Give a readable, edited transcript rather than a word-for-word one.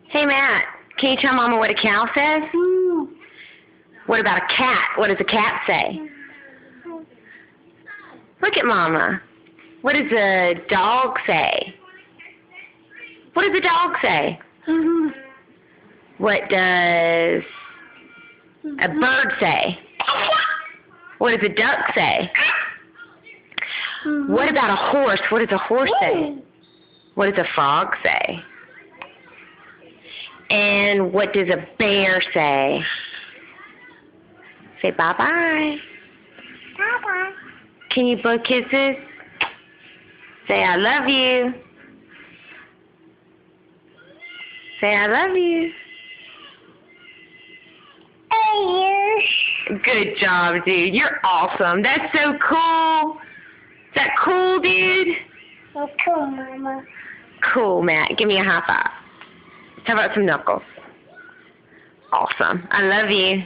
Hey, Matt, can you tell Mama what a cow says? What about a cat? What does a cat say? Look at Mama. What does a dog say? What does a dog say? What does a bird say? What does a duck say? What about a horse? What does a horse say? What does a frog say? And what does a bear say? Say bye-bye. Bye-bye. Can you blow kisses? Say I love you. Say I love you. Good job, dude. You're awesome. That's so cool. Is that cool, dude? You're cool, Mama. Cool, Matt. Give me a high five. How about some knuckles? Awesome. I love you.